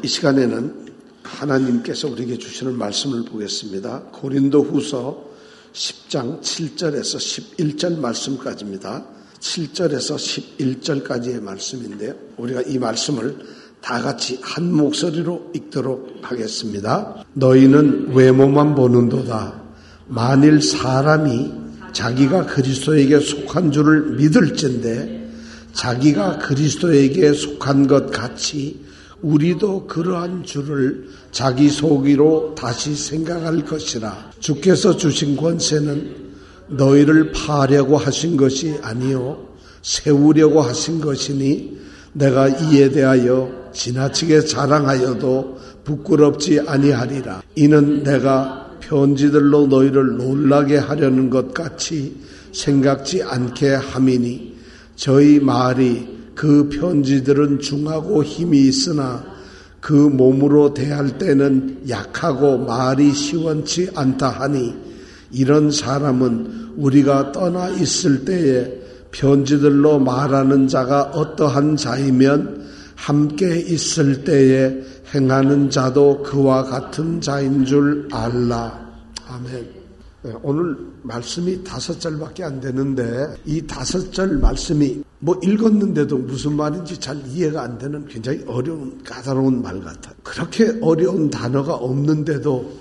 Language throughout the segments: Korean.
이 시간에는 하나님께서 우리에게 주시는 말씀을 보겠습니다. 고린도후서 10장 7절에서 11절 말씀까지입니다. 7절에서 11절까지의 말씀인데요. 우리가 이 말씀을 다 같이 한 목소리로 읽도록 하겠습니다. 너희는 외모만 보는도다. 만일 사람이 자기가 그리스도에게 속한 줄을 믿을진데 자기가 그리스도에게 속한 것 같이 우리도 그러한 줄을 자기 속으로 다시 생각할 것이라. 주께서 주신 권세는 너희를 파하려고 하신 것이 아니요 세우려고 하신 것이니 내가 이에 대하여 지나치게 자랑하여도 부끄럽지 아니하리라. 이는 내가 편지들로 너희를 놀라게 하려는 것 같이 생각지 않게 함이니 저희 말이 그 편지들은 중하고 힘이 있으나 그 몸으로 대할 때는 약하고 말이 시원치 않다 하니 이런 사람은 우리가 떠나 있을 때에 편지들로 말하는 자가 어떠한 자이면 함께 있을 때에 행하는 자도 그와 같은 자인 줄 알라. 아멘. 오늘 말씀이 5절밖에 안 되는데 이 5절 말씀이 읽었는데도 무슨 말인지 잘 이해가 안 되는 굉장히 어려운 까다로운 말 같아요. 그렇게 어려운 단어가 없는데도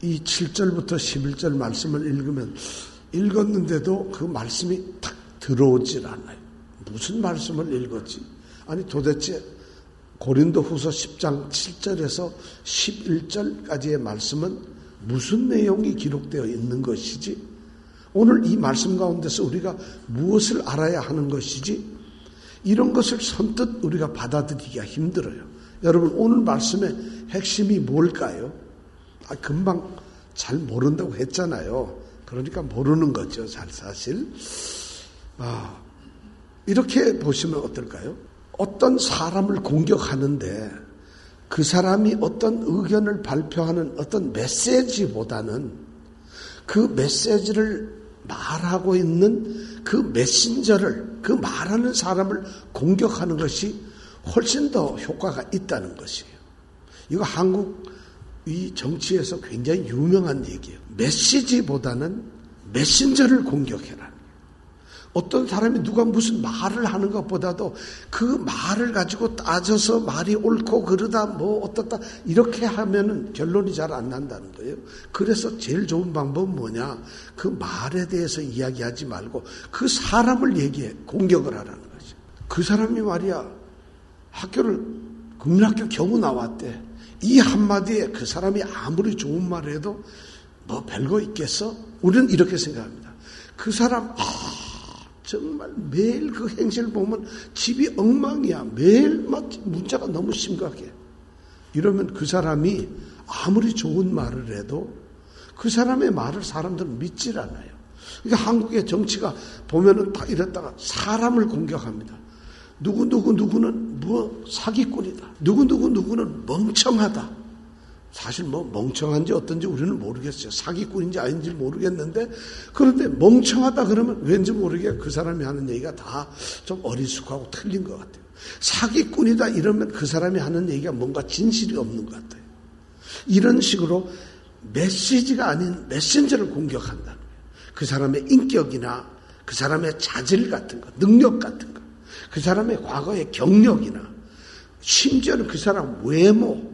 이 7절부터 11절 말씀을 읽으면 읽었는데도 그 말씀이 딱 들어오질 않아요. 무슨 말씀을 읽었지? 아니 도대체 고린도후서 10장 7절에서 11절까지의 말씀은 무슨 내용이 기록되어 있는 것이지? 오늘 이 말씀 가운데서 우리가 무엇을 알아야 하는 것이지? 이런 것을 선뜻 우리가 받아들이기가 힘들어요. 여러분 오늘 말씀의 핵심이 뭘까요? 금방 잘 모른다고 했잖아요. 그러니까 모르는 거죠. 사실. 이렇게 보시면 어떨까요? 어떤 사람을 공격하는데 그 사람이 어떤 의견을 발표하는 어떤 메시지보다는 그 메시지를 말하고 있는 그 메신저를, 그 말하는 사람을 공격하는 것이 훨씬 더 효과가 있다는 것이에요. 이거 한국 이 정치에서 굉장히 유명한 얘기예요. 메시지보다는 메신저를 공격해라. 어떤 사람이 누가 무슨 말을 하는 것보다도 그 말을 가지고 따져서 말이 옳고 그르다 어떻다 이렇게 하면은 결론이 잘 안 난다는 거예요. 그래서 제일 좋은 방법은 뭐냐? 그 말에 대해서 이야기하지 말고 그 사람을 공격을 하라는 거죠. 그 사람이 말이야 학교를 국민학교 겨우 나왔대. 이 한마디에 그 사람이 아무리 좋은 말을 해도 별거 있겠어? 우리는 이렇게 생각합니다. 그 사람 정말 매일 그 행실을 보면 집이 엉망이야. 매일 문제가 너무 심각해. 이러면 그 사람이 아무리 좋은 말을 해도 그 사람의 말을 사람들은 믿질 않아요. 그러니까 한국의 정치가 보면은 다 이랬다가 사람을 공격합니다. 누구는 사기꾼이다. 누구는 멍청하다. 사실 멍청한지 어떤지 우리는 모르겠어요. 사기꾼인지 아닌지 모르겠는데 그런데 멍청하다 그러면 왠지 모르게 그 사람이 하는 얘기가 다 좀 어리숙하고 틀린 것 같아요. 사기꾼이다 이러면 그 사람이 하는 얘기가 뭔가 진실이 없는 것 같아요. 이런 식으로 메시지가 아닌 메신저를 공격한다는 거예요. 그 사람의 인격이나 그 사람의 자질 같은 거, 능력 같은 거, 그 사람의 과거의 경력이나 심지어는 그 사람 외모,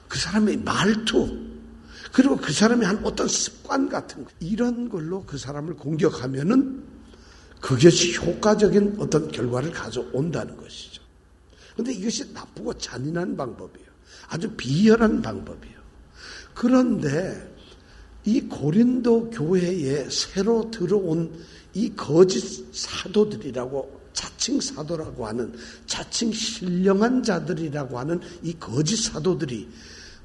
그 사람의 말투, 그리고 그 사람이 한 어떤 습관 같은 거, 이런 걸로 그 사람을 공격하면은 그것이 효과적인 어떤 결과를 가져온다는 것이죠. 그런데 이것이 나쁘고 잔인한 방법이에요. 아주 비열한 방법이에요. 그런데 이 고린도 교회에 새로 들어온 이 거짓 사도들이라고 자칭 사도라고 하는, 자칭 신령한 자들이라고 하는 이 거짓 사도들이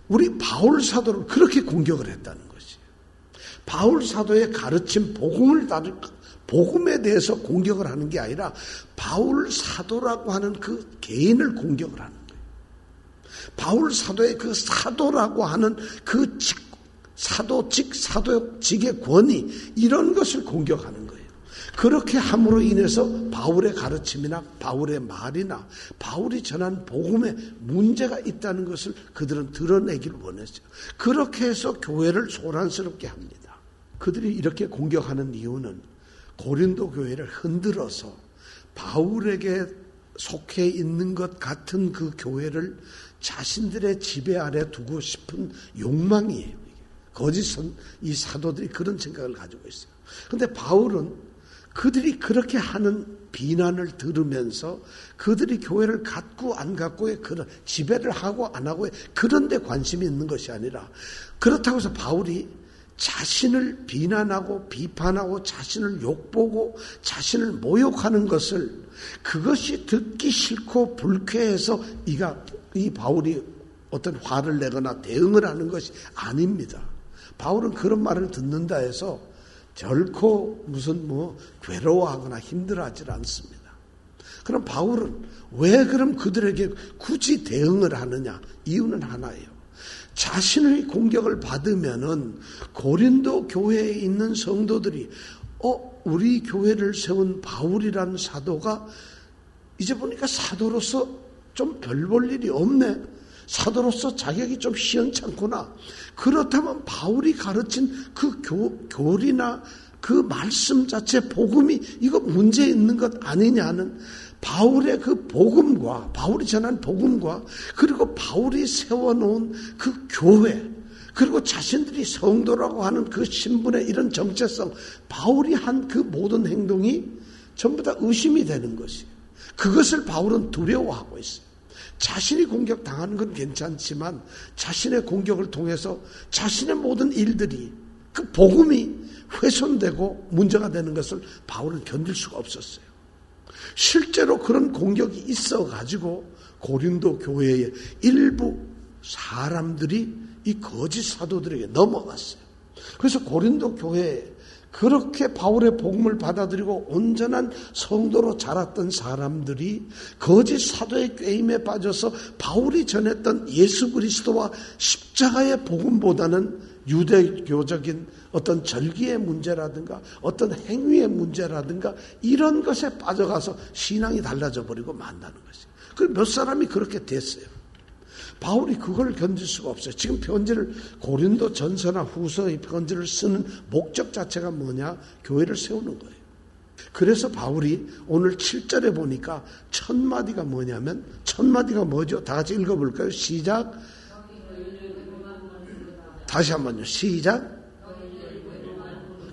우리 바울 사도를 그렇게 공격을 했다는 것이에요. 바울 사도의 가르침 복음에 대해서 공격을 하는 게 아니라 바울 사도라고 하는 그 개인을 공격을 하는 거예요. 바울 사도의 그 사도라고 하는 그 사도직의 권위, 이런 것을 공격하는 거예요. 그렇게 함으로 인해서 바울의 가르침이나 바울의 말이나 바울이 전한 복음에 문제가 있다는 것을 그들은 드러내기를 원했어요. 그렇게 해서 교회를 소란스럽게 합니다. 그들이 이렇게 공격하는 이유는 고린도 교회를 흔들어서 바울에게 속해 있는 것 같은 그 교회를 자신들의 지배 아래 두고 싶은 욕망이에요. 거짓은 이 사도들이 그런 생각을 가지고 있어요. 그런데 바울은 그들이 그렇게 하는 비난을 들으면서 그들이 교회를 갖고 안 갖고의 그런 지배를 하고 안 하고의 그런 데 관심이 있는 것이 아니라, 그렇다고 해서 바울이 자신을 비난하고 비판하고 자신을 욕보고 자신을 모욕하는 것을, 그것이 듣기 싫고 불쾌해서 이 바울이 어떤 화를 내거나 대응을 하는 것이 아닙니다. 바울은 그런 말을 듣는다 해서 결코 무슨 괴로워하거나 힘들어하지 않습니다. 그럼 바울은 왜 그럼 그들에게 굳이 대응을 하느냐? 이유는 하나예요. 자신의 공격을 받으면은 고린도 교회에 있는 성도들이 우리 교회를 세운 바울이라는 사도가 이제 보니까 사도로서 좀 별 볼 일이 없네. 사도로서 자격이 좀 시원찮구나. 그렇다면 바울이 가르친 그 교리나 그 말씀 자체 복음이 이거 문제 있는 것 아니냐는 바울의 그 복음과 바울이 전한 복음과 그리고 바울이 세워놓은 그 교회 그리고 자신들이 성도라고 하는 그 신분의 이런 정체성, 바울이 한 그 모든 행동이 전부 다 의심이 되는 것이에요. 그것을 바울은 두려워하고 있어요. 자신이 공격당하는 건 괜찮지만 자신의 공격을 통해서 자신의 모든 일들이 그 복음이 훼손되고 문제가 되는 것을 바울은 견딜 수가 없었어요. 실제로 그런 공격이 있어가지고 고린도 교회의 일부 사람들이 이 거짓 사도들에게 넘어갔어요. 그래서 고린도 교회에 그렇게 바울의 복음을 받아들이고 온전한 성도로 자랐던 사람들이 거짓 사도의 꾀임에 빠져서 바울이 전했던 예수 그리스도와 십자가의 복음보다는 유대교적인 어떤 절기의 문제라든가 어떤 행위의 문제라든가 이런 것에 빠져가서 신앙이 달라져 버리고 만다는 것이에요. 그리고 몇 사람이 그렇게 됐어요. 바울이 그걸 견딜 수가 없어요. 지금 편지를 고린도 전서나 후서의 편지를 쓰는 목적 자체가 뭐냐? 교회를 세우는 거예요. 그래서 바울이 오늘 7절에 보니까 첫 마디가 뭐냐면, 첫 마디가 뭐죠? 다 같이 읽어볼까요? 시작. 다시 한번요. 시작.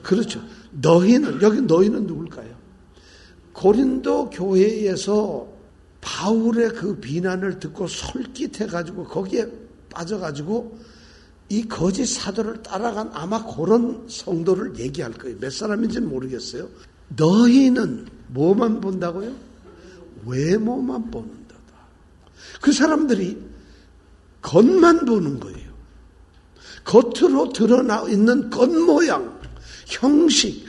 그렇죠. 너희는, 여기 너희는 누굴까요? 고린도 교회에서 바울의 그 비난을 듣고 솔깃해가지고 거기에 빠져가지고 이 거짓 사도를 따라간 아마 그런 성도를 얘기할 거예요. 몇 사람인지는 모르겠어요. 너희는 뭐만 본다고요? 외모만 보는다다. 그 사람들이 겉만 보는 거예요. 겉으로 드러나 있는 겉모양, 형식,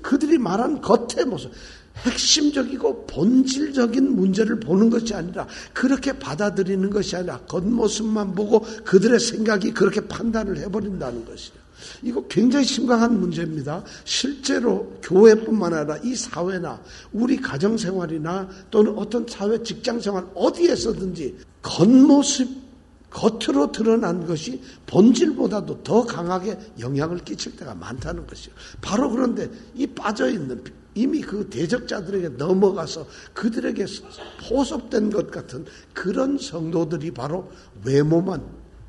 그들이 말한 겉의 모습, 핵심적이고 본질적인 문제를 보는 것이 아니라, 그렇게 받아들이는 것이 아니라 겉모습만 보고 그들의 생각이 그렇게 판단을 해버린다는 것이에요. 이거 굉장히 심각한 문제입니다. 실제로 교회뿐만 아니라 이 사회나 우리 가정생활이나 또는 어떤 사회 직장생활 어디에서든지 겉모습, 겉으로 드러난 것이 본질보다도 더 강하게 영향을 끼칠 때가 많다는 것이에요. 바로 그런데 이 빠져있는, 이미 그 대적자들에게 넘어가서 그들에게 포섭된 것 같은 그런 성도들이 바로 외모만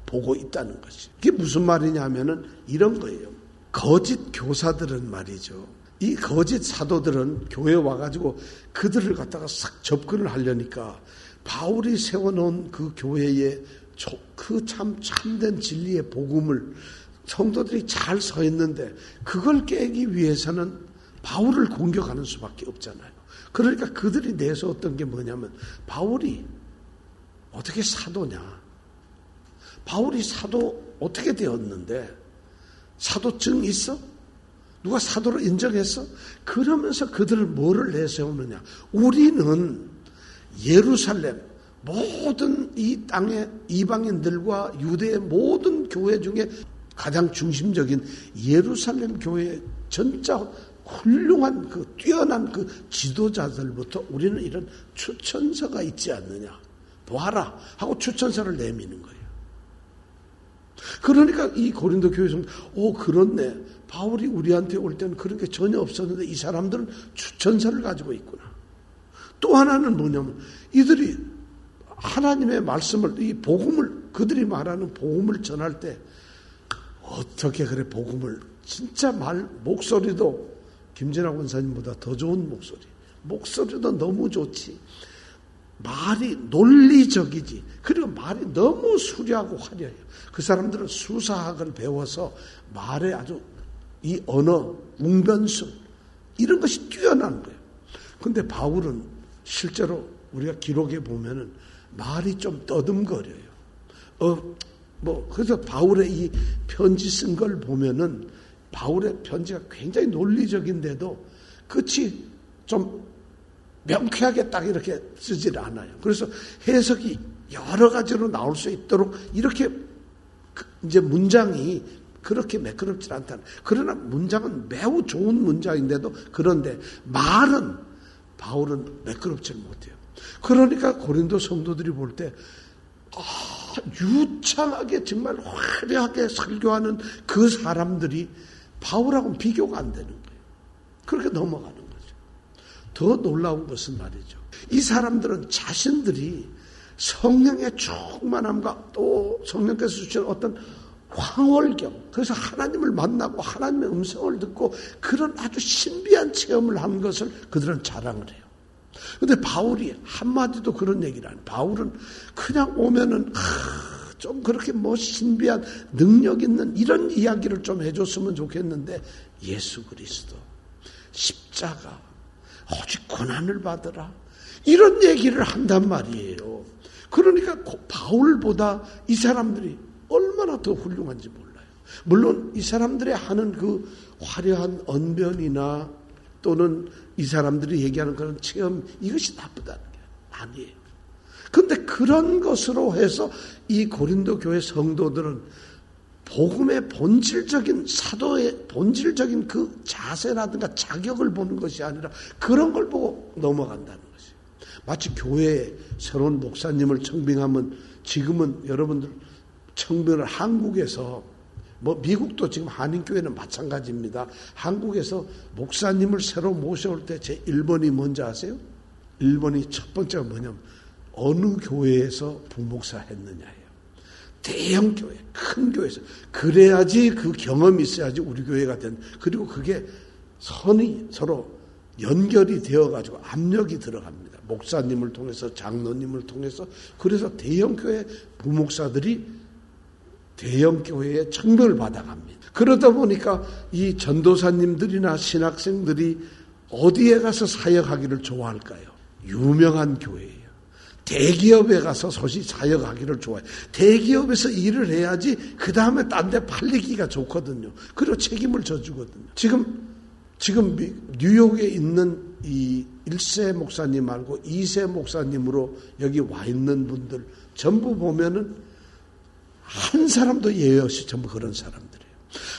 보고 있다는 것이에요. 이게 무슨 말이냐 하면은 이런 거예요. 거짓 교사들은 말이죠. 이 거짓 사도들은 교회에 와가지고 그들을 갖다가 싹 접근을 하려니까 바울이 세워놓은 그 교회에 그 참된 진리의 복음을 성도들이 잘 서 있는데 그걸 깨기 위해서는 바울을 공격하는 수밖에 없잖아요. 그러니까 그들이 내세웠던 게 뭐냐면, 바울이 어떻게 사도냐? 바울이 사도 어떻게 되었는데? 사도증 있어? 누가 사도로 인정했어? 그러면서 그들을 뭐를 내세우느냐? 우리는 예루살렘, 모든 이 땅의 이방인들과 유대의 모든 교회 중에 가장 중심적인 예루살렘 교회의 전자 훌륭한 그 뛰어난 그 지도자들부터 우리는 이런 추천서가 있지 않느냐. 보아라 하고 추천서를 내미는 거예요. 그러니까 이 고린도 교회 성도, 그렇네. 바울이 우리한테 올 때는 그런 게 전혀 없었는데 이 사람들은 추천서를 가지고 있구나. 또 하나는 뭐냐면 이들이 하나님의 말씀을, 이 복음을, 그들이 말하는 복음을 전할 때 어떻게 그래 복음을 진짜 목소리도 김진학 원사님보다 더 좋은 목소리도 너무 좋지. 말이 논리적이지. 그리고 말이 너무 수려하고 화려해요. 그 사람들은 수사학을 배워서 말에 아주 이 언어, 웅변술 이런 것이 뛰어난 거예요. 근데 바울은 실제로 우리가 기록에 보면은 말이 좀 떠듬거려요. 그래서 바울의 이 편지 쓴 걸 보면은 바울의 편지가 굉장히 논리적인데도 끝이 좀 명쾌하게 딱 이렇게 쓰질 않아요. 그래서 해석이 여러 가지로 나올 수 있도록 이렇게 이제 문장이 그렇게 매끄럽지 않다는. 그러나 문장은 매우 좋은 문장인데도 그런데 말은 바울은 매끄럽지 못해요. 그러니까 고린도 성도들이 볼 때 유창하게 정말 화려하게 설교하는 그 사람들이 바울하고는 비교가 안 되는 거예요. 그렇게 넘어가는 거죠. 더 놀라운 것은 말이죠. 이 사람들은 자신들이 성령의 충만함과 또 성령께서 주신 어떤 황홀경, 그래서 하나님을 만나고 하나님의 음성을 듣고 그런 아주 신비한 체험을 한 것을 그들은 자랑을 해요. 근데 바울이 한마디도 그런 얘기를 안 해요. 바울은 그냥 오면은 좀 그렇게 신비한 능력 있는 이런 이야기를 좀 해줬으면 좋겠는데 예수 그리스도 십자가 오직 고난을 받으라 이런 얘기를 한단 말이에요. 그러니까 바울보다 이 사람들이 얼마나 더 훌륭한지 몰라요. 물론 이 사람들이 하는 그 화려한 언변이나 또는 이 사람들이 얘기하는 그런 체험 이것이 나쁘다는 게 아니에요. 그런데 그런 것으로 해서 이 고린도 교회 성도들은 복음의 본질적인 사도의 본질적인 그 자세라든가 자격을 보는 것이 아니라 그런 걸 보고 넘어간다는 것이에요. 마치 교회에 새로운 목사님을 청빙하면 지금은 여러분들 청빙을 한국에서 미국도 지금 한인교회는 마찬가지입니다. 한국에서 목사님을 새로 모셔올 때 제 1번이 뭔지 아세요? 1번이 첫 번째가 뭐냐면 어느 교회에서 부목사 했느냐예요. 대형 교회, 큰 교회에서. 그래야지 그 경험이 있어야지 우리 교회가 된. 그리고 그게 선이 서로 연결이 되어가지고 압력이 들어갑니다. 목사님을 통해서, 장로님을 통해서. 그래서 대형 교회 부목사들이 대형 교회에 청빙을 받아갑니다. 그러다 보니까 이 전도사님들이나 신학생들이 어디에 가서 사역하기를 좋아할까요? 유명한 교회예요. 대기업에 가서 사역하기를 좋아해요. 대기업에서 일을 해야지 그 다음에 딴 데 팔리기가 좋거든요. 그리고 책임을 져주거든요. 지금 뉴욕에 있는 이 1세 목사님 말고 2세 목사님으로 여기 와 있는 분들 전부 보면은 한 사람도 예외 없이 전부 그런 사람들이에요.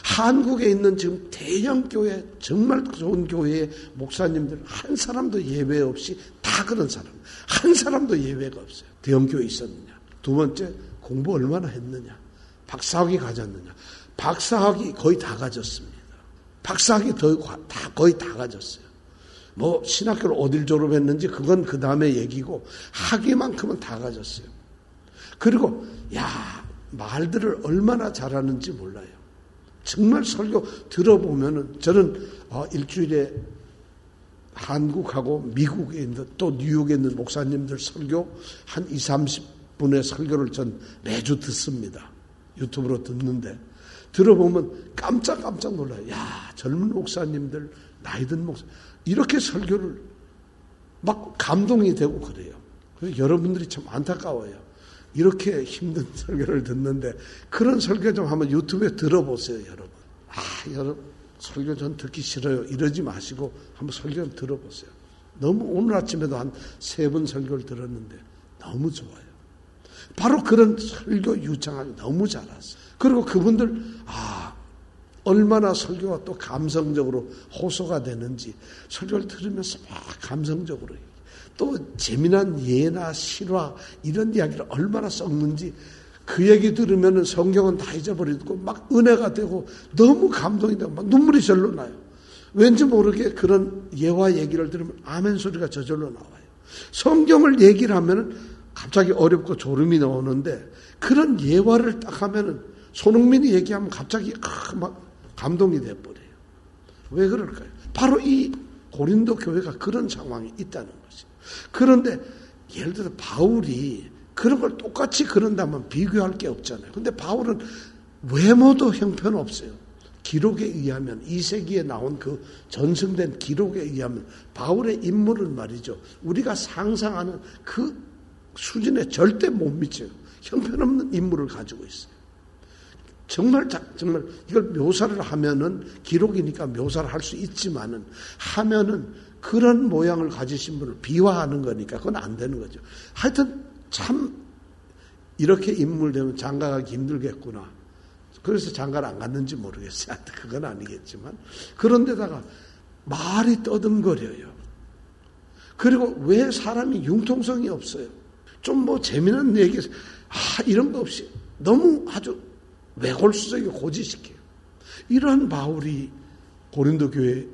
한국에 있는 지금 대형 교회, 정말 좋은 교회의 목사님들 한 사람도 예외 없이 다 그런 사람. 한 사람도 예외가 없어요. 대형 교회에 있었느냐. 두 번째, 공부 얼마나 했느냐. 박사학위 가졌느냐. 박사학위 거의 다 가졌습니다. 박사학위 거의 다 가졌어요. 신학교를 어딜 졸업했는지 그건 그 다음에 얘기고 학위만큼은 다 가졌어요. 그리고 말들을 얼마나 잘하는지 몰라요. 정말 설교 들어보면은 저는 일주일에 한국하고 미국에 있는 또 뉴욕에 있는 목사님들 설교 한 20-30분의 설교를 전 매주 듣습니다. 유튜브로 듣는데 들어보면 깜짝 놀라요. 젊은 목사님들, 나이 든 목사 이렇게 설교를 막 감동이 되고 그래요. 그래서 여러분들이 참 안타까워요. 이렇게 힘든 설교를 듣는데 그런 설교 좀 한번 유튜브에 들어보세요, 여러분. 여러분 설교 전 듣기 싫어요. 이러지 마시고 한번 설교 좀 들어보세요. 너무 오늘 아침에도 한 3번 설교를 들었는데 너무 좋아요. 바로 그런 설교 유창하게 너무 잘했어요. 그리고 그분들 얼마나 설교가 또 감성적으로 호소가 되는지 설교를 들으면서 막 감성적으로 또 재미난 예나 실화 이런 이야기를 얼마나 썩는지 그 얘기 들으면 성경은 다 잊어버리고 막 은혜가 되고 너무 감동이 되고 막 눈물이 절로 나요. 왠지 모르게 그런 예화 얘기를 들으면 아멘 소리가 저절로 나와요. 성경을 얘기를 하면 갑자기 어렵고 졸음이 나오는데 그런 예화를 딱 하면은 손흥민이 얘기하면 갑자기 막 감동이 돼버려요. 왜 그럴까요? 바로 이 고린도 교회가 그런 상황이 있다는 것이에요. 그런데 예를 들어 바울이 그런 걸 똑같이 그런다면 비교할 게 없잖아요. 근데 바울은 외모도 형편없어요. 기록에 의하면 2세기에 나온 그 전승된 기록에 의하면 바울의 인물은 말이죠. 우리가 상상하는 그 수준에 절대 못 미쳐요. 형편없는 인물을 가지고 있어요. 정말 이걸 묘사를 하면은 기록이니까 묘사를 할 수 있지만은 하면은 그런 모양을 가지신 분을 비화하는 거니까 그건 안 되는 거죠. 하여튼 참 이렇게 인물 되면 장가가기 힘들겠구나. 그래서 장가를 안 갔는지 모르겠어요. 그건 아니겠지만 그런데다가 말이 떠듬거려요. 그리고 왜 사람이 융통성이 없어요? 좀 뭐 재미난 얘기 이런 거 없이 너무 아주 외골수적이고 고지식해요. 이러한 바울이 고린도 교회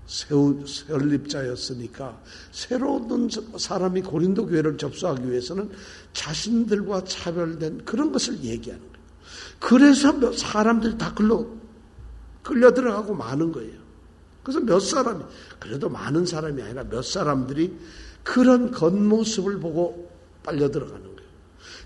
설립자였으니까 새로운 사람이 고린도 교회를 접수하기 위해서는 자신들과 차별된 그런 것을 얘기하는 거예요. 그래서 사람들이 다 끌려 들어가고 많은 거예요. 그래서 몇 사람이, 그래도 많은 사람이 아니라 몇 사람들이 그런 겉모습을 보고 빨려 들어가는 거예요.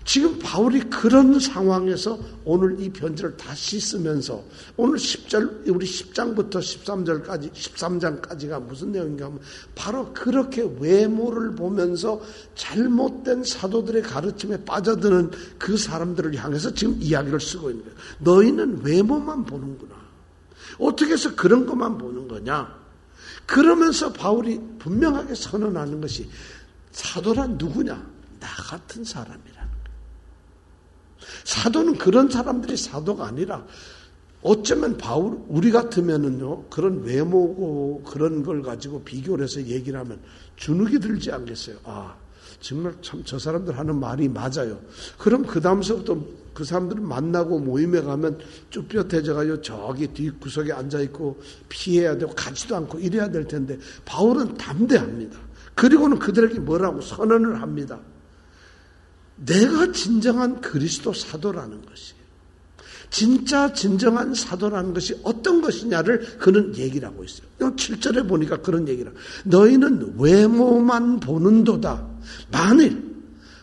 지금 바울이 그런 상황에서 오늘 이 편지를 다시 쓰면서 오늘 10절, 우리 10장부터 13절까지, 13장까지가 무슨 내용인가 하면 바로 그렇게 외모를 보면서 잘못된 사도들의 가르침에 빠져드는 그 사람들을 향해서 지금 이야기를 쓰고 있는 거예요. 너희는 외모만 보는구나. 어떻게 해서 그런 것만 보는 거냐. 그러면서 바울이 분명하게 선언하는 것이 사도란 누구냐? 나 같은 사람이라. 사도는 그런 사람들이 사도가 아니라 어쩌면 바울 우리 같으면은요 그런 외모고 그런 걸 가지고 비교를 해서 얘기를 하면 주눅이 들지 않겠어요. 정말 참 저 사람들 하는 말이 맞아요. 그럼 그 다음서부터 그 사람들을 만나고 모임에 가면 쭈뼛해져가지고 저기 뒷구석에 앉아있고 피해야 되고 가지도 않고 이래야 될 텐데 바울은 담대합니다. 그리고는 그들에게 뭐라고 선언을 합니다. 내가 진정한 그리스도 사도라는 것이에요. 진짜 진정한 사도라는 것이 어떤 것이냐를 그는 얘기를 하고 있어요. 7절에 보니까 그런 얘기를 합니다. 너희는 외모만 보는도다. 만일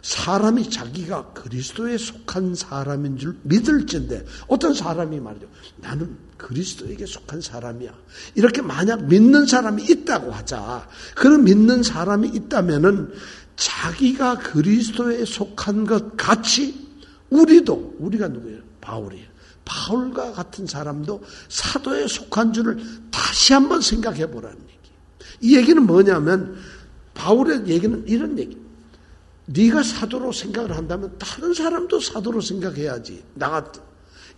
사람이 자기가 그리스도에 속한 사람인 줄 믿을진데 어떤 사람이 말이죠. 나는 그리스도에게 속한 사람이야. 이렇게 만약 믿는 사람이 있다고 하자. 그런 믿는 사람이 있다면은 자기가 그리스도에 속한 것 같이 우리가 누구예요? 바울이에요. 바울과 같은 사람도 사도에 속한 줄을 다시 한번 생각해 보라는 얘기. 이 얘기는 뭐냐면 바울의 얘기는 이런 얘기. 네가 사도로 생각을 한다면 다른 사람도 사도로 생각해야지. 나 같은.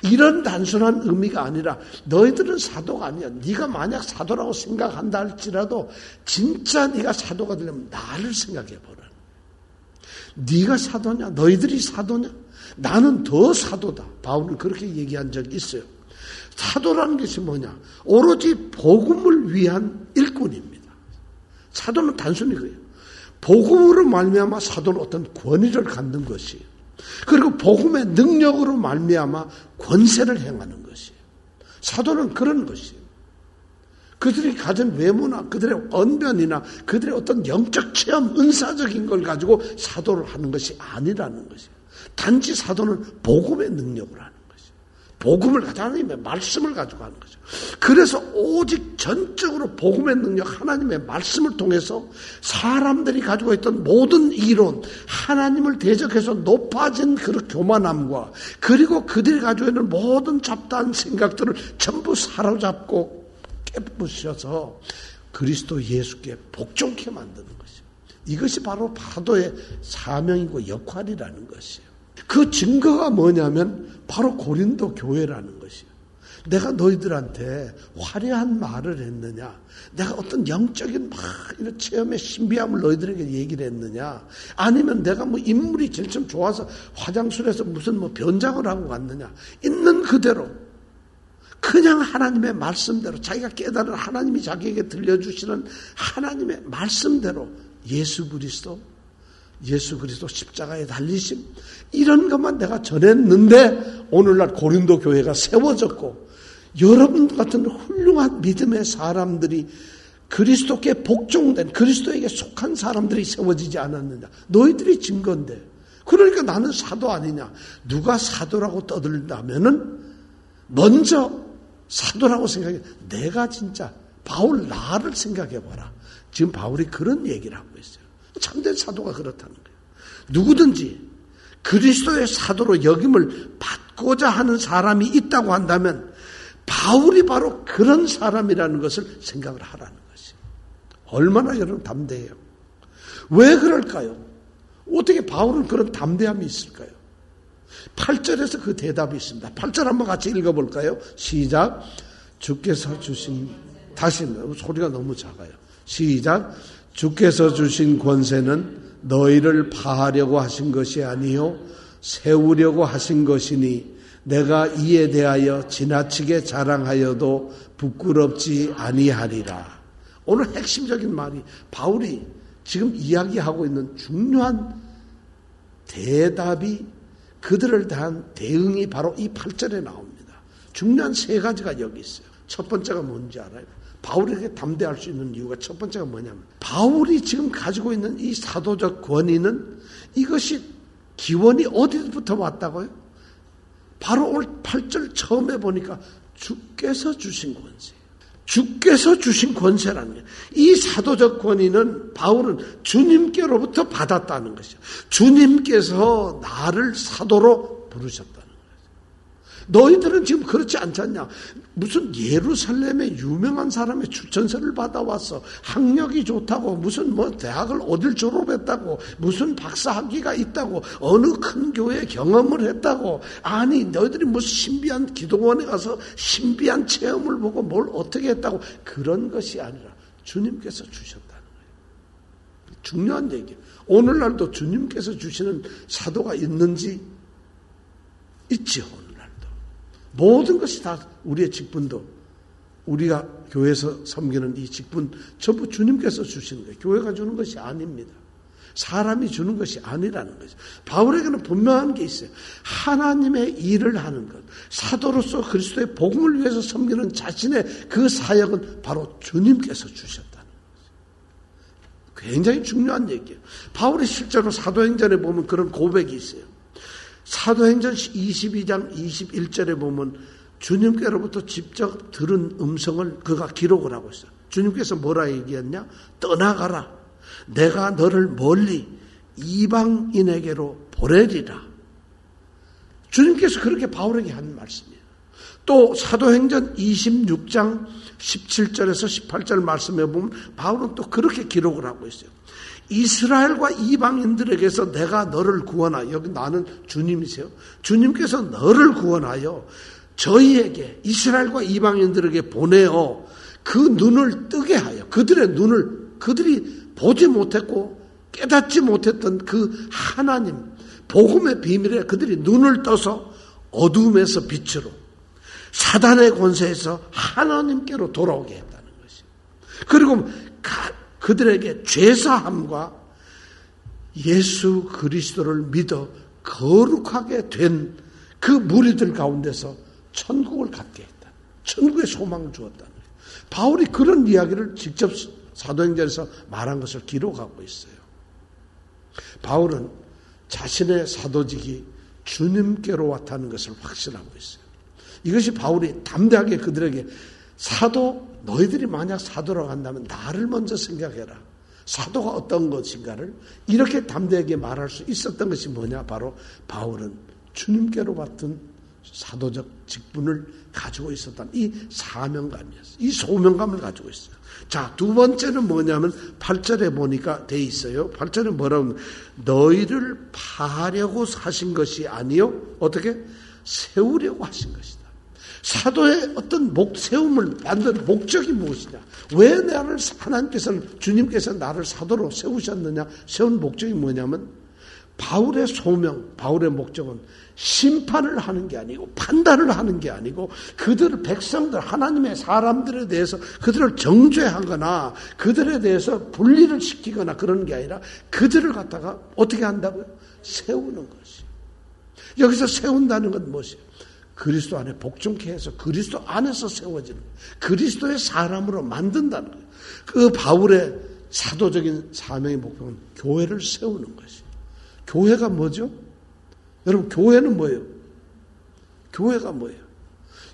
이런 단순한 의미가 아니라 너희들은 사도가 아니야. 네가 만약 사도라고 생각한다 할지라도 진짜 네가 사도가 되려면 나를 생각해 보라. 네가 사도냐? 너희들이 사도냐? 나는 더 사도다. 바울은 그렇게 얘기한 적이 있어요. 사도라는 것이 뭐냐? 오로지 복음을 위한 일꾼입니다. 사도는 단순히 그래요. 복음으로 말미암아 사도는 어떤 권위를 갖는 것이에요. 그리고 복음의 능력으로 말미암아 권세를 행하는 것이에요. 사도는 그런 것이에요. 그들이 가진 외모나 그들의 언변이나 그들의 어떤 영적 체험, 은사적인 걸 가지고 사도를 하는 것이 아니라는 것이에요. 단지 사도는 복음의 능력을 하는 것이에요. 복음을 가지고 하나님의 말씀을 가지고 하는 거죠. 그래서 오직 전적으로 복음의 능력, 하나님의 말씀을 통해서 사람들이 가지고 있던 모든 이론, 하나님을 대적해서 높아진 그 교만함과 그리고 그들이 가지고 있는 모든 잡다한 생각들을 전부 사로잡고 깨부셔서 그리스도 예수께 복종케 만드는 것이에요. 이것이 바로 사도의 사명이고 역할이라는 것이에요. 그 증거가 뭐냐면 바로 고린도 교회라는 것이에요. 내가 너희들한테 화려한 말을 했느냐? 내가 어떤 영적인 막 이런 체험의 신비함을 너희들에게 얘기를 했느냐? 아니면 내가 뭐 인물이 제일 좀 좋아서 화장실에서 무슨 뭐 변장을 하고 갔느냐? 있는 그대로 그냥 하나님의 말씀대로 자기가 깨달은 하나님이 자기에게 들려주시는 하나님의 말씀대로 예수 그리스도 십자가에 달리심 이런 것만 내가 전했는데 오늘날 고린도 교회가 세워졌고 여러분 같은 훌륭한 믿음의 사람들이 그리스도께 복종된 그리스도에게 속한 사람들이 세워지지 않았느냐. 너희들이 증거인데 그러니까 나는 사도 아니냐. 누가 사도라고 떠들다면은 먼저 사도라고 생각해. 내가 진짜 바울 나를 생각해봐라. 지금 바울이 그런 얘기를 하고 있어요. 참된 사도가 그렇다는 거예요. 누구든지 그리스도의 사도로 역임을 받고자 하는 사람이 있다고 한다면 바울이 바로 그런 사람이라는 것을 생각을 하라는 것이에요. 얼마나 여러분 담대해요. 왜 그럴까요? 어떻게 바울은 그런 담대함이 있을까요? 8절에서 그 대답이 있습니다. 8절 한번 같이 읽어볼까요? 시작. 주께서 주신 다시 소리가 너무 작아요. 시작. 주께서 주신 권세는 너희를 파하려고 하신 것이 아니요 세우려고 하신 것이니 내가 이에 대하여 지나치게 자랑하여도 부끄럽지 아니하리라. 오늘 핵심적인 말이 바울이 지금 이야기하고 있는 중요한 대답이 그들을 대한 대응이 바로 이 8절에 나옵니다. 중요한 세 가지가 여기 있어요. 첫 번째가 뭔지 알아요? 바울에게 담대할 수 있는 이유가 첫 번째가 뭐냐면 바울이 지금 가지고 있는 이 사도적 권위는 이것이 기원이 어디부터 왔다고요? 바로 오늘 8절 처음에 보니까 주께서 주신 권세예요. 주께서 주신 권세라는 거예요. 이 사도적 권위는 바울은 주님께로부터 받았다는 것이죠. 주님께서 나를 사도로 부르셨다는 거예요. 너희들은 지금 그렇지 않지 않냐? 무슨 예루살렘의 유명한 사람의 추천서를 받아왔어. 학력이 좋다고 무슨 뭐 대학을 어딜 졸업했다고 무슨 박사학위가 있다고 어느 큰 교회 경험을 했다고 아니 너희들이 무슨 신비한 기도원에 가서 신비한 체험을 보고 뭘 어떻게 했다고 그런 것이 아니라 주님께서 주셨다는 거예요. 중요한 얘기예요. 오늘날도 주님께서 주시는 사도가 있는지 있지요. 모든 것이 다 우리의 직분도 우리가 교회에서 섬기는 이 직분 전부 주님께서 주시는 거예요. 교회가 주는 것이 아닙니다. 사람이 주는 것이 아니라는 거죠. 바울에게는 분명한 게 있어요. 하나님의 일을 하는 것, 사도로서 그리스도의 복음을 위해서 섬기는 자신의 그 사역은 바로 주님께서 주셨다는 거죠. 굉장히 중요한 얘기예요. 바울이 실제로 사도행전에 보면 그런 고백이 있어요. 사도행전 22장 21절에 보면 주님께로부터 직접 들은 음성을 그가 기록을 하고 있어요. 주님께서 뭐라 얘기했냐? 떠나가라. 내가 너를 멀리 이방인에게로 보내리라. 주님께서 그렇게 바울에게 한 말씀이에요. 또 사도행전 26장 17절에서 18절 말씀에 보면 바울은 또 그렇게 기록을 하고 있어요. 이스라엘과 이방인들에게서 내가 너를 구원하여 여기 나는 주님이세요. 주님께서 너를 구원하여 저희에게 이스라엘과 이방인들에게 보내어 그 눈을 뜨게 하여 그들의 눈을 그들이 보지 못했고 깨닫지 못했던 그 하나님 복음의 비밀에 그들이 눈을 떠서 어둠에서 빛으로 사단의 권세에서 하나님께로 돌아오게 했다는 것이에요. 그리고 그들에게 죄사함과 예수 그리스도를 믿어 거룩하게 된 그 무리들 가운데서 천국을 갖게 했다. 천국의 소망을 주었다는 거예요. 바울이 그런 이야기를 직접 사도행전에서 말한 것을 기록하고 있어요. 바울은 자신의 사도직이 주님께로 왔다는 것을 확신하고 있어요. 이것이 바울이 담대하게 그들에게 사도 너희들이 만약 사도라고 한다면 나를 먼저 생각해라. 사도가 어떤 것인가를 이렇게 담대하게 말할 수 있었던 것이 뭐냐? 바로 바울은 주님께로 받은 사도적 직분을 가지고 있었다는 이 사명감이었어요. 이 소명감을 가지고 있어요. 자, 두 번째는 뭐냐면 8절에 보니까 돼 있어요. 8절에 뭐라고 하면 너희를 파하려고 하신 것이 아니요. 어떻게? 세우려고 하신 것이다. 사도의 어떤 세움을 만든 목적이 무엇이냐? 왜 나를 주님께서 나를 사도로 세우셨느냐? 세운 목적이 뭐냐면 바울의 소명, 바울의 목적은 심판을 하는 게 아니고 판단을 하는 게 아니고 백성들, 하나님의 사람들에 대해서 그들을 정죄하거나 그들에 대해서 분리를 시키거나 그런 게 아니라 그들을 갖다가 어떻게 한다고요? 세우는 것이. 여기서 세운다는 건 무엇이에요? 그리스도 안에 복종케 해서 그리스도 안에서 세워지는 거예요. 그리스도의 사람으로 만든다는 거예요. 그 바울의 사도적인 사명의 목표는 교회를 세우는 것이에요. 교회가 뭐죠? 여러분, 교회는 뭐예요? 교회가 뭐예요?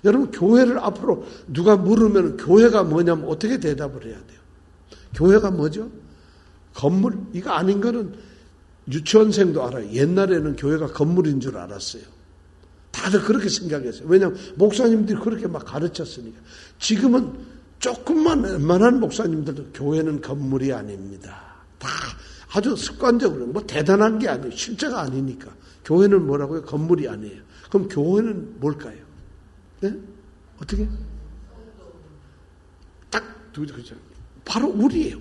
여러분, 교회를 앞으로 누가 물으면 교회가 뭐냐면 어떻게 대답을 해야 돼요? 교회가 뭐죠? 건물? 이거 아닌 거는 유치원생도 알아요. 옛날에는 교회가 건물인 줄 알았어요. 다들 그렇게 생각했어요. 왜냐하면 목사님들이 그렇게 막 가르쳤으니까. 지금은 조금만 웬만한 목사님들도 교회는 건물이 아닙니다. 다 아주 습관적으로 뭐 대단한 게 아니에요. 실제가 아니니까. 교회는 뭐라고요? 건물이 아니에요. 그럼 교회는 뭘까요? 네? 어떻게? 딱 그죠? 바로 우리예요.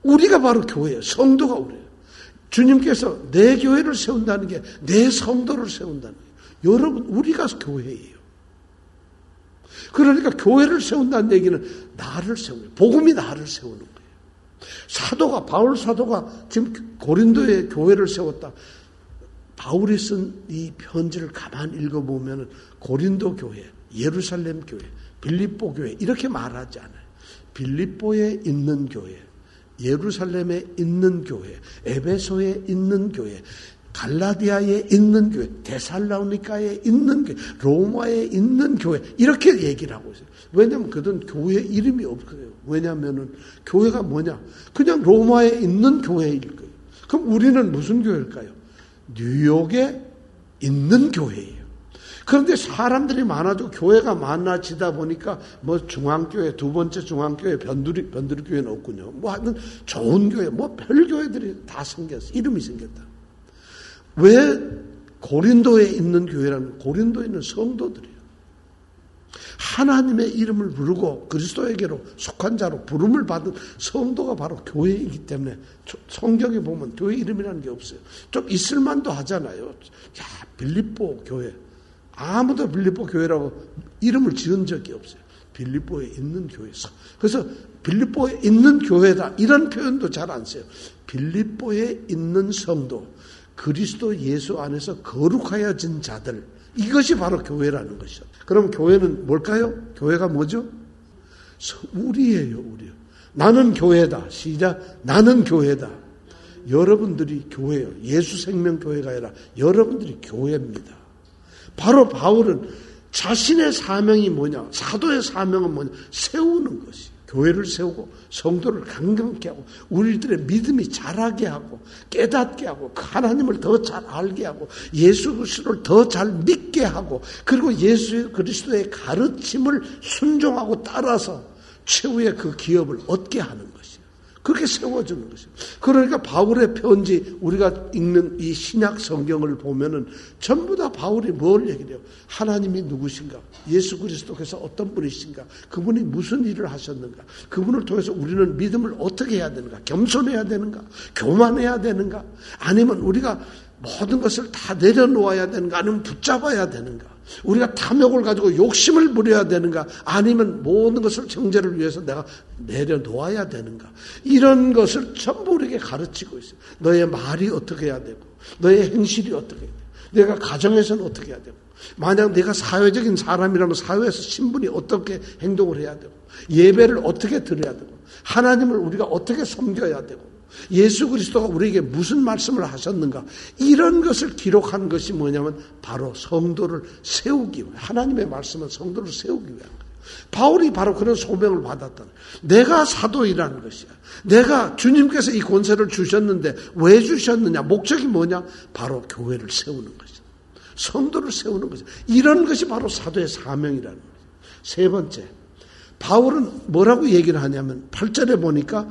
우리가 바로 교회예요. 성도가 우리예요. 주님께서 내 교회를 세운다는 게 내 성도를 세운다는 거예요. 여러분, 우리가 교회예요. 그러니까 교회를 세운다는 얘기는 나를 세우는, 복음이 나를 세우는 거예요. 바울 사도가 지금 고린도의 교회를 세웠다. 바울이 쓴 이 편지를 가만히 읽어보면 고린도 교회, 예루살렘 교회, 빌립보 교회 이렇게 말하지 않아요. 빌립보에 있는 교회, 예루살렘에 있는 교회, 에베소에 있는 교회, 갈라디아에 있는 교회, 데살로니가에 있는 교회, 로마에 있는 교회 이렇게 얘기를 하고 있어요. 왜냐하면 그들은 교회 이름이 없어요. 왜냐하면 교회가 뭐냐? 그냥 로마에 있는 교회일 거예요. 그럼 우리는 무슨 교회일까요? 뉴욕에 있는 교회예요. 그런데 사람들이 많아도 교회가 많아지다 보니까 뭐 중앙교회, 두 번째 중앙교회, 변두리 교회는 없군요. 뭐 하여튼 좋은 교회, 뭐 별 교회들이 다 생겼어. 이름이 생겼다. 왜 고린도에 있는 교회라는, 고린도에 있는 성도들이에요. 하나님의 이름을 부르고 그리스도에게로 속한 자로 부름을 받은 성도가 바로 교회이기 때문에 성경에 보면 교회 이름이라는 게 없어요. 좀 있을만도 하잖아요. 야, 빌립보 교회. 아무도 빌립보 교회라고 이름을 지은 적이 없어요. 빌립보에 있는 교회에서. 그래서 빌립보에 있는 교회다 이런 표현도 잘 안 써요. 빌립보에 있는 성도, 그리스도 예수 안에서 거룩하여진 자들, 이것이 바로 교회라는 것이죠. 그럼 교회는 뭘까요? 교회가 뭐죠? 우리예요, 우리. 나는 교회다. 시작. 나는 교회다. 여러분들이 교회예요. 예수 생명교회가 아니라 여러분들이 교회입니다. 바로 바울은 자신의 사명이 뭐냐? 사도의 사명은 뭐냐? 세우는 것이. 교회를 세우고 성도를 강건케 하고 우리들의 믿음이 자라게 하고 깨닫게 하고 하나님을 더 잘 알게 하고 예수 그리스도를 더 잘 믿게 하고 그리고 예수 그리스도의 가르침을 순종하고 따라서 최후의 그 기업을 얻게 하는 것이에요. 그렇게 세워주는 것이에요. 그러니까 바울의 편지, 우리가 읽는 이 신약 성경을 보면은 전부 다 바울이 뭘 얘기해요? 하나님이 누구신가? 예수 그리스도께서 어떤 분이신가? 그분이 무슨 일을 하셨는가? 그분을 통해서 우리는 믿음을 어떻게 해야 되는가? 겸손해야 되는가? 교만해야 되는가? 아니면 우리가 모든 것을 다 내려놓아야 되는가? 아니면 붙잡아야 되는가? 우리가 탐욕을 가지고 욕심을 부려야 되는가? 아니면 모든 것을 정죄를 위해서 내가 내려놓아야 되는가? 이런 것을 전부 우리에게 가르치고 있어요. 너의 말이 어떻게 해야 되고 너의 행실이 어떻게 해야 되고 내가 가정에서는 어떻게 해야 되고 만약 내가 사회적인 사람이라면 사회에서 신분이 어떻게 행동을 해야 되고 예배를 어떻게 드려야 되고 하나님을 우리가 어떻게 섬겨야 되고 예수 그리스도가 우리에게 무슨 말씀을 하셨는가 이런 것을 기록한 것이 뭐냐면 바로 성도를 세우기 위해 하나님의 말씀은 성도를 세우기 위한 거예요. 바울이 바로 그런 소명을 받았다. 내가 사도이라는 것이야. 내가 주님께서 이 권세를 주셨는데 왜 주셨느냐? 목적이 뭐냐? 바로 교회를 세우는 것이야. 성도를 세우는 것이야. 이런 것이 바로 사도의 사명이라는 거예요. 세 번째, 바울은 뭐라고 얘기를 하냐면 8절에 보니까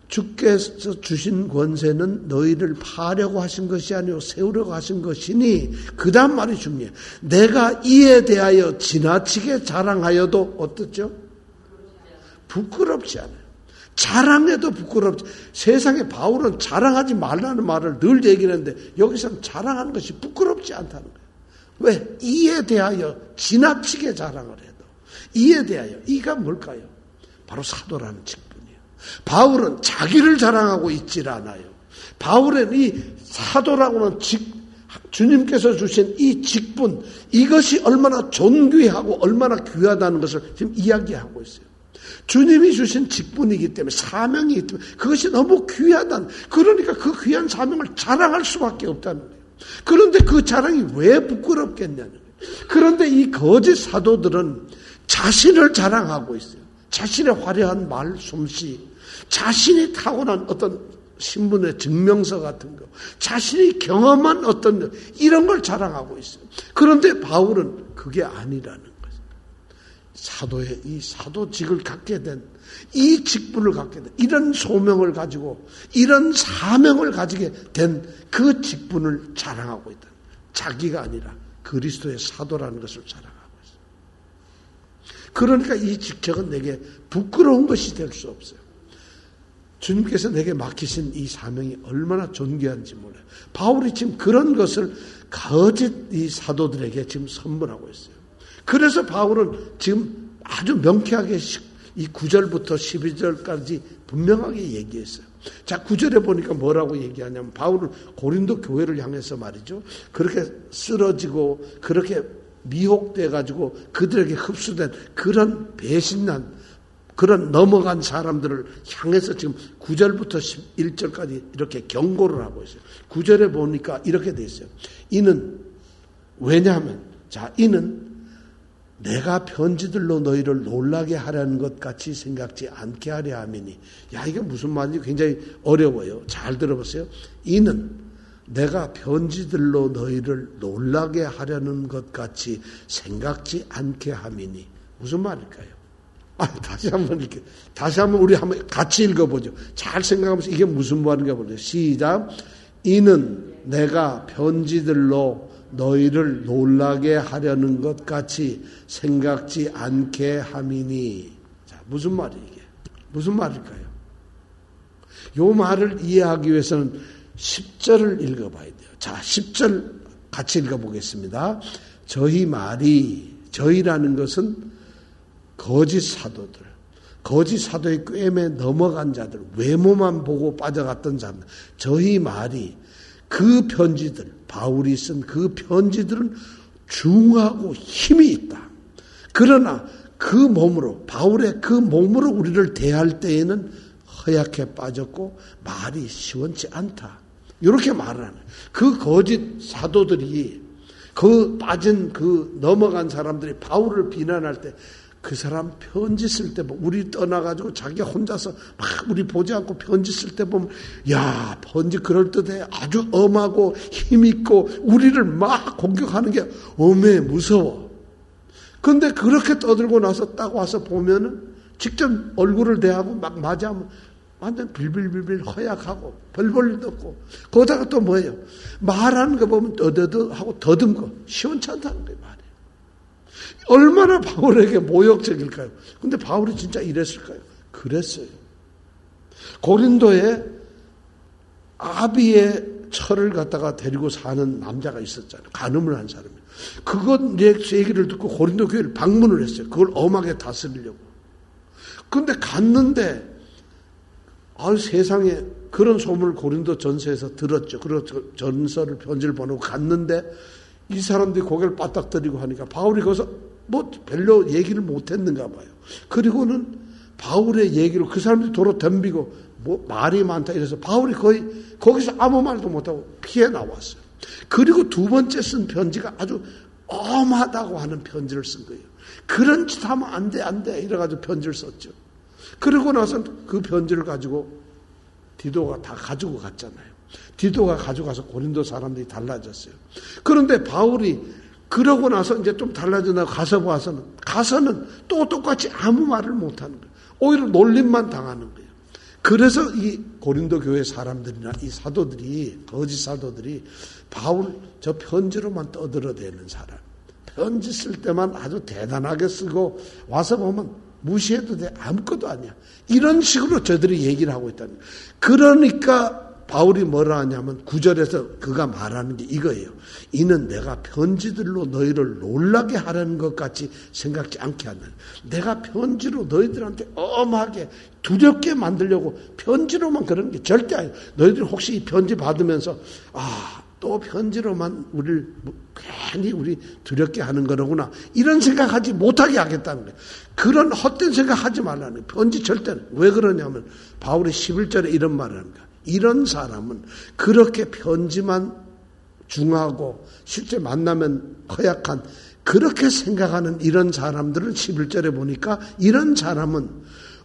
주께서 주신 권세는 너희를 파려고 하신 것이 아니요 세우려고 하신 것이니 그 다음 말이 중요해요. 내가 이에 대하여 지나치게 자랑하여도 어떻죠? 부끄럽지 않아요. 자랑해도 부끄럽지. 세상에 바울은 자랑하지 말라는 말을 늘 얘기하는데 여기서는 자랑하는 것이 부끄럽지 않다는 거예요. 왜? 이에 대하여 지나치게 자랑을 해도 이에 대하여 이가 뭘까요? 바로 사도라는 직분이에요. 바울은 자기를 자랑하고 있질 않아요. 바울은 이 사도라고는 주님께서 주신 이 직분, 이것이 얼마나 존귀하고 얼마나 귀하다는 것을 지금 이야기하고 있어요. 주님이 주신 직분이기 때문에, 사명이기 때문에 그것이 너무 귀하다는, 그러니까 그 귀한 사명을 자랑할 수밖에 없다는 거예요. 그런데 그 자랑이 왜 부끄럽겠냐는 거예요. 그런데 이 거짓 사도들은 자신을 자랑하고 있어요. 자신의 화려한 말 솜씨, 자신이 타고난 어떤 신분의 증명서 같은 거, 자신이 경험한 어떤 이런 걸 자랑하고 있어요. 그런데 바울은 그게 아니라는 거예요. 사도의 이 사도직을 갖게 된, 이 직분을 갖게 된, 이런 소명을 가지고 이런 사명을 가지게 된 그 직분을 자랑하고 있다. 자기가 아니라 그리스도의 사도라는 것을 자랑하고 있어요. 그러니까 이 직책은 내게 부끄러운 것이 될 수 없어요. 주님께서 내게 맡기신 이 사명이 얼마나 존귀한지 몰라요. 바울이 지금 그런 것을 거짓 이 사도들에게 지금 선물하고 있어요. 그래서 바울은 지금 아주 명쾌하게 이 9절부터 12절까지 분명하게 얘기했어요. 자, 9절에 보니까 뭐라고 얘기하냐면, 바울은 고린도 교회를 향해서 말이죠, 그렇게 쓰러지고 그렇게 미혹돼 가지고 그들에게 흡수된 그런 배신난, 그런 넘어간 사람들을 향해서 지금 9절부터 11절까지 이렇게 경고를 하고 있어요. 9절에 보니까 이렇게 돼 있어요. 이는, 왜냐하면, 자, 이는 내가 편지들로 너희를 놀라게 하려는 것 같이 생각지 않게 하려 함이니. 야, 이게 무슨 말인지 굉장히 어려워요. 잘 들어보세요. 이는 내가 편지들로 너희를 놀라게 하려는 것 같이 생각지 않게 함이니. 무슨 말일까요? 다시 한번 우리 한번 같이 읽어보죠. 잘 생각하면서 이게 무슨 말인가 보죠. 시작. 이는 내가 편지들로 너희를 놀라게 하려는 것 같이 생각지 않게 함이니. 자, 무슨 말이 이게? 무슨 말일까요? 요 말을 이해하기 위해서는 10절을 읽어봐야 돼요. 자, 10절 같이 읽어보겠습니다. 저희 말이, 저희라는 것은 거짓 사도들, 거짓 사도의 꿰매 넘어간 자들, 외모만 보고 빠져갔던 자들, 저희 말이 그 편지들, 바울이 쓴 그 편지들은 중하고 힘이 있다. 그러나 그 몸으로, 바울의 그 몸으로 우리를 대할 때에는 허약해 빠졌고 말이 시원치 않다. 이렇게 말을 하는 그 거짓 사도들이, 그 빠진 그 넘어간 사람들이 바울을 비난할 때, 그 사람 편지 쓸 때, 우리 떠나가지고 자기 혼자서 막 우리 보지 않고 편지 쓸 때 보면, 야, 편지 그럴듯해. 아주 엄하고 힘있고, 우리를 막 공격하는 게 엄해, 무서워. 근데 그렇게 떠들고 나서 딱 와서 보면은, 직접 얼굴을 대하고 막 맞이하면, 완전 빌빌빌빌 허약하고, 벌벌 떴고, 거기다가 또 뭐예요? 말하는 거 보면 떠드드 하고 더듬고, 시원치 않다는 거예요, 말이. 얼마나 바울에게 모욕적일까요? 근데 바울이 진짜 이랬을까요? 그랬어요. 고린도에 아비의 철을 갖다가 데리고 사는 남자가 있었잖아요. 간음을 한 사람이에요. 그것 얘기를 듣고 고린도 교회를 방문을 했어요. 그걸 엄하게 다스리려고. 근데 갔는데, 세상에 그런 소문을 고린도 전서에서 들었죠. 그런 전서를 편지를 보내고 갔는데, 이 사람들이 고개를 빠딱거리고 하니까 바울이 거기서 별로 얘기를 못했는가 봐요. 그리고는 바울의 얘기로 그 사람들이 도로 덤비고 말이 많다 이래서 바울이 거의 거기서 아무 말도 못하고 피해 나왔어요. 그리고 두 번째 쓴 편지가 아주 엄하다고 하는 편지를 쓴 거예요. 그런 짓 하면 안 돼 이래가지고 편지를 썼죠. 그러고 나서 그 편지를 가지고 디도가 다 가지고 갔잖아요. 디도가 가져가서 고린도 사람들이 달라졌어요. 그런데 바울이 그러고 나서 이제 좀 달라졌나 가서는 또 똑같이 아무 말을 못하는 거예요. 오히려 놀림만 당하는 거예요. 그래서 이 고린도 교회 사람들이나 이 사도들이, 거짓 사도들이 바울 저 편지로만 떠들어대는 사람, 편지 쓸 때만 아주 대단하게 쓰고 와서 보면 무시해도 돼, 아무것도 아니야, 이런 식으로 저들이 얘기를 하고 있다는 거예요. 그러니까 바울이 뭐라 하냐면 9절에서 그가 말하는 게 이거예요. 이는 내가 편지들로 너희를 놀라게 하려는 것 같이 생각지 않게 하는, 내가 편지로 너희들한테 엄하게 두렵게 만들려고 편지로만 그러는 게 절대 아니에요. 너희들이 혹시 이 편지 받으면서 또 편지로만 우리를 괜히 우리 두렵게 하는 거로구나, 이런 생각하지 못하게 하겠다는 거예요. 그런 헛된 생각하지 말라는 거예요. 편지 절대. 왜 그러냐면 바울이 11절에 이런 말을 하는 거예요. 이런 사람은 그렇게 편지만 중하고 실제 만나면 허약한, 그렇게 생각하는 이런 사람들은 11절에 보니까 이런 사람은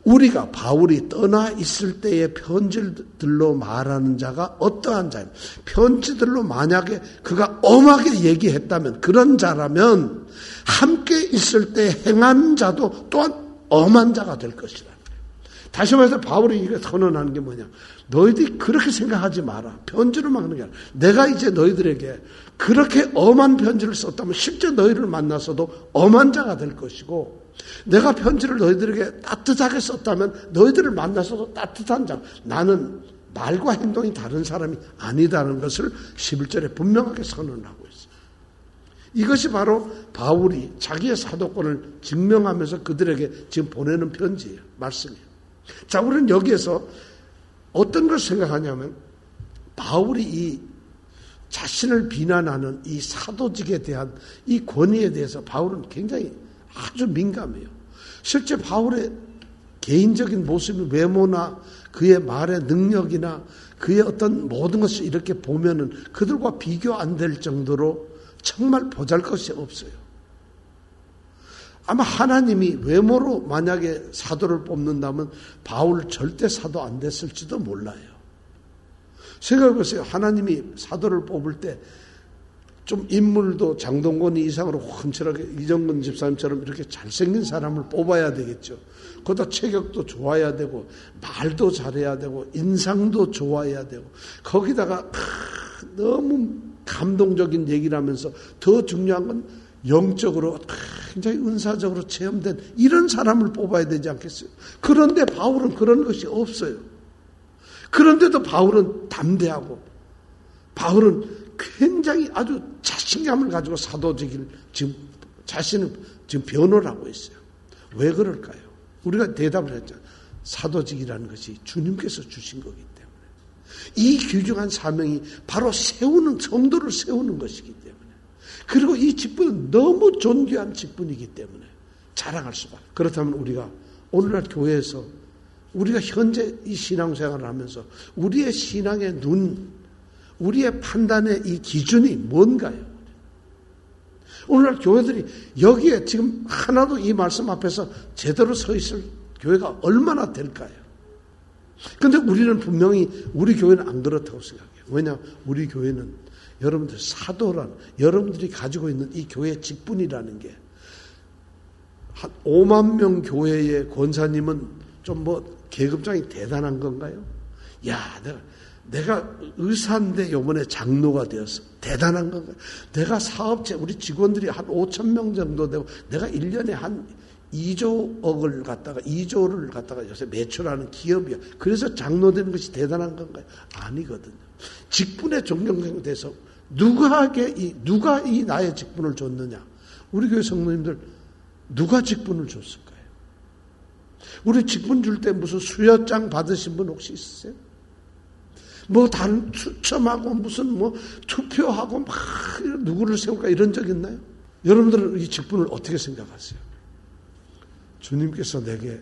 우리가 바울이 떠나 있을 때의 편지들로 말하는 자가 어떠한 자예요. 편지들로 만약에 그가 엄하게 얘기했다면, 그런 자라면 함께 있을 때 행한 자도 또한 엄한 자가 될 것이다. 다시 말해서 바울이 이거 선언하는 게 뭐냐, 너희들이 그렇게 생각하지 마라. 편지로만 하는 게 아니라 내가 이제 너희들에게 그렇게 엄한 편지를 썼다면 실제 너희를 만나서도 엄한 자가 될 것이고, 내가 편지를 너희들에게 따뜻하게 썼다면 너희들을 만나서도 따뜻한 자, 나는 말과 행동이 다른 사람이 아니다는 것을 11절에 분명하게 선언하고 있어요. 이것이 바로 바울이 자기의 사도권을 증명하면서 그들에게 지금 보내는 편지예요. 말씀이에요. 자, 우리는 여기에서 어떤 걸 생각하냐면, 바울이 이 자신을 비난하는 이 사도직에 대한 이 권위에 대해서 바울은 굉장히 아주 민감해요. 실제 바울의 개인적인 모습이, 외모나 그의 말의 능력이나 그의 어떤 모든 것을 이렇게 보면은 그들과 비교 안 될 정도로 정말 보잘것이 없어요. 아마 하나님이 외모로 만약에 사도를 뽑는다면 바울 절대 사도 안 됐을지도 몰라요. 생각해보세요. 하나님이 사도를 뽑을 때 좀 인물도 장동건이 이상으로 훤칠하게 이정근 집사님처럼 이렇게 잘생긴 사람을 뽑아야 되겠죠. 거기다 체격도 좋아야 되고 말도 잘해야 되고 인상도 좋아야 되고, 거기다가 너무 감동적인 얘기를 하면서 더 중요한 건 영적으로 굉장히 은사적으로 체험된 이런 사람을 뽑아야 되지 않겠어요? 그런데 바울은 그런 것이 없어요. 그런데도 바울은 담대하고, 바울은 굉장히 아주 자신감을 가지고 사도직을 지금 자신은 지금 변호를 하고 있어요. 왜 그럴까요? 우리가 대답을 했잖아요. 사도직이라는 것이 주님께서 주신 거기 때문에, 이 귀중한 사명이 바로 세우는, 성도를 세우는 것이기 때문에, 그리고 이 직분은 너무 존귀한 직분이기 때문에 자랑할 수밖에. 그렇다면 우리가 오늘날 교회에서 우리가 현재 이 신앙생활을 하면서 우리의 신앙의 눈, 우리의 판단의 이 기준이 뭔가요? 오늘날 교회들이 여기에 지금 하나도 이 말씀 앞에서 제대로 서 있을 교회가 얼마나 될까요? 그런데 우리는 분명히 우리 교회는 안 그렇다고 생각해요. 왜냐? 우리 교회는 여러분들 사도란, 여러분들이 가지고 있는 이 교회의 직분이라는 게, 한 5만 명 교회의 권사님은 좀 계급장이 대단한 건가요? 야, 내가 의사인데 요번에 장로가 되었어. 대단한 건가요? 내가 사업체, 우리 직원들이 한 5천 명 정도 되고, 내가 1년에 한 2조를 갖다가 요새 매출하는 기업이야. 그래서 장로 되는 것이 대단한 건가요? 아니거든요. 직분에 존경돼서 누가 이 나의 직분을 줬느냐? 우리 교회 성도님들 누가 직분을 줬을까요? 우리 직분 줄 때 무슨 수여장 받으신 분 혹시 있으세요? 다른 추첨하고 무슨 투표하고 막 누구를 세울까 이런 적 있나요? 여러분들은 이 직분을 어떻게 생각하세요? 주님께서 내게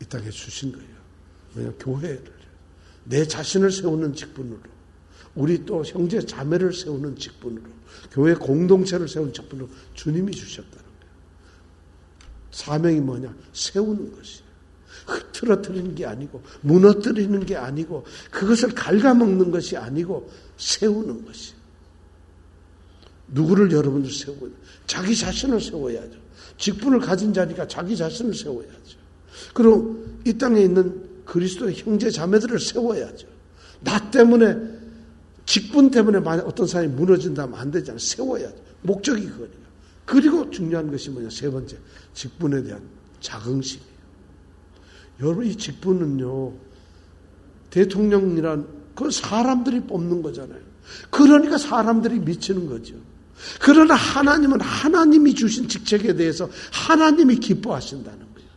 이 땅에 주신 거예요. 왜냐하면 교회를, 내 자신을 세우는 직분으로, 우리 또 형제 자매를 세우는 직분으로, 교회 공동체를 세우는 직분으로 주님이 주셨다는 거예요. 사명이 뭐냐? 세우는 것이에요. 흐트러뜨리는 게 아니고, 무너뜨리는 게 아니고, 그것을 갉아먹는 것이 아니고 세우는 것이에요. 누구를 여러분들 세우고, 자기 자신을 세워야죠. 직분을 가진 자니까 자기 자신을 세워야죠. 그리고 이 땅에 있는 그리스도의 형제 자매들을 세워야죠. 나 때문에, 직분 때문에 만약 어떤 사람이 무너진다면 안 되잖아요. 세워야죠. 목적이 그거니까. 그리고 중요한 것이 뭐냐? 세 번째, 직분에 대한 자긍심이에요. 여러분, 이 직분은요, 대통령이란 그 사람들이 뽑는 거잖아요. 그러니까 사람들이 미치는 거죠. 그러나 하나님은 하나님이 주신 직책에 대해서 하나님이 기뻐하신다는 거예요.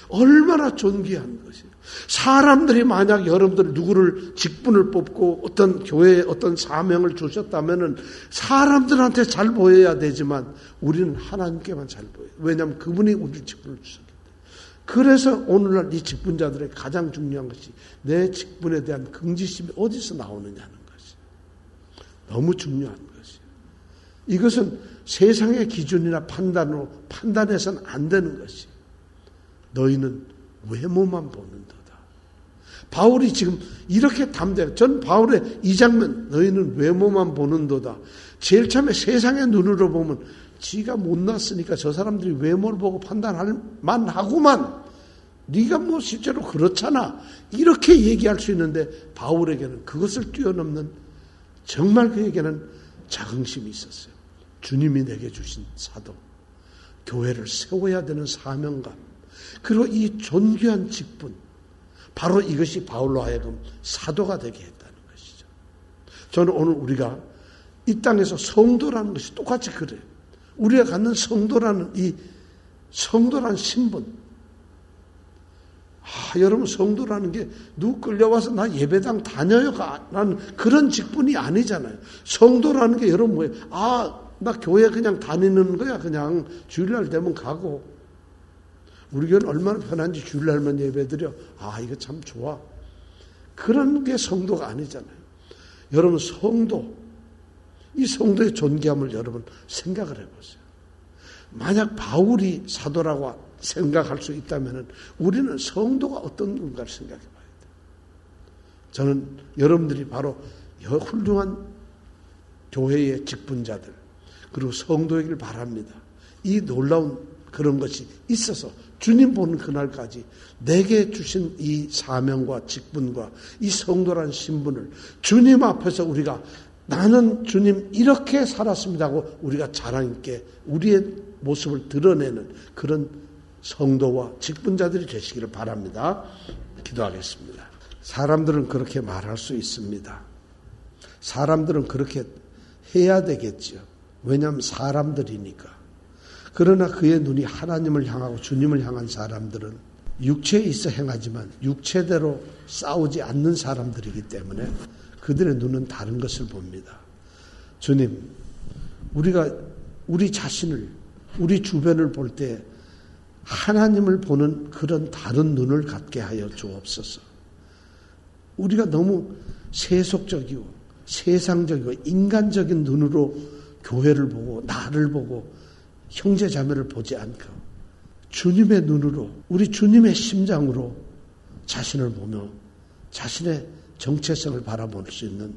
얼마나 존귀한 것이에요. 사람들이 만약 여러분들 누구를 직분을 뽑고 어떤 교회에 어떤 사명을 주셨다면은 사람들한테 잘 보여야 되지만 우리는 하나님께만 잘 보여요. 왜냐하면 그분이 우리 직분을 주셨기 때문에. 그래서 오늘날 이 직분자들의 가장 중요한 것이 내 직분에 대한 긍지심이 어디서 나오느냐는 것이 너무 중요한 것이에요. 이것은 세상의 기준이나 판단으로 판단해서는 안 되는 것이에요. 너희는 외모만 보는도다. 바울이 지금 이렇게 담대해요. 전 바울의 이 장면, 너희는 외모만 보는도다. 제일 처음에 세상의 눈으로 보면 지가 못났으니까 저 사람들이 외모를 보고 판단할 만하구만. 네가 뭐 실제로 그렇잖아. 이렇게 얘기할 수 있는데 바울에게는 그것을 뛰어넘는 정말 그에게는 자긍심이 있었어요. 주님이 내게 주신 사도, 교회를 세워야 되는 사명감, 그리고 이 존귀한 직분, 바로 이것이 바울로 하여금 사도가 되게 했다는 것이죠. 저는 오늘 우리가 이 땅에서 성도라는 것이 똑같이 그래요. 우리가 갖는 성도라는 이 성도라는 신분. 여러분, 성도라는 게 누구 끌려와서 나 예배당 다녀요 라는 그런 직분이 아니잖아요. 성도라는 게 여러분 뭐예요? 나 교회 그냥 다니는 거야. 그냥 주일날 되면 가고. 우리 교회는 얼마나 편한지 주일날만 예배드려. 이거 참 좋아. 그런 게 성도가 아니잖아요. 여러분, 성도, 이 성도의 존귀함을 여러분 생각을 해보세요. 만약 바울이 사도라고 생각할 수 있다면 우리는 성도가 어떤 건가를 생각해 봐야 돼요. 저는 여러분들이 바로 훌륭한 교회의 직분자들 그리고 성도이길 바랍니다. 이 놀라운 그런 것이 있어서 주님 보는 그날까지 내게 주신 이 사명과 직분과 이 성도라는 신분을 주님 앞에서 우리가 나는 주님 이렇게 살았습니다 하고 우리가 자랑 있게 우리의 모습을 드러내는 그런 성도와 직분자들이 되시기를 바랍니다. 기도하겠습니다. 사람들은 그렇게 말할 수 있습니다. 사람들은 그렇게 해야 되겠죠. 왜냐하면 사람들이니까. 그러나 그의 눈이 하나님을 향하고 주님을 향한 사람들은 육체에 있어 행하지만 육체대로 싸우지 않는 사람들이기 때문에 그들의 눈은 다른 것을 봅니다. 주님, 우리가 우리 자신을, 우리 주변을 볼 때 하나님을 보는 그런 다른 눈을 갖게 하여 주옵소서. 우리가 너무 세속적이고 세상적이고 인간적인 눈으로 교회를 보고 나를 보고 형제 자매를 보지 않고 주님의 눈으로 우리 주님의 심장으로 자신을 보며 자신의 정체성을 바라볼 수 있는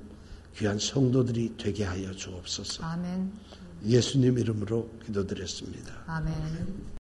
귀한 성도들이 되게 하여 주옵소서. 아멘. 예수님 이름으로 기도드렸습니다. 아멘.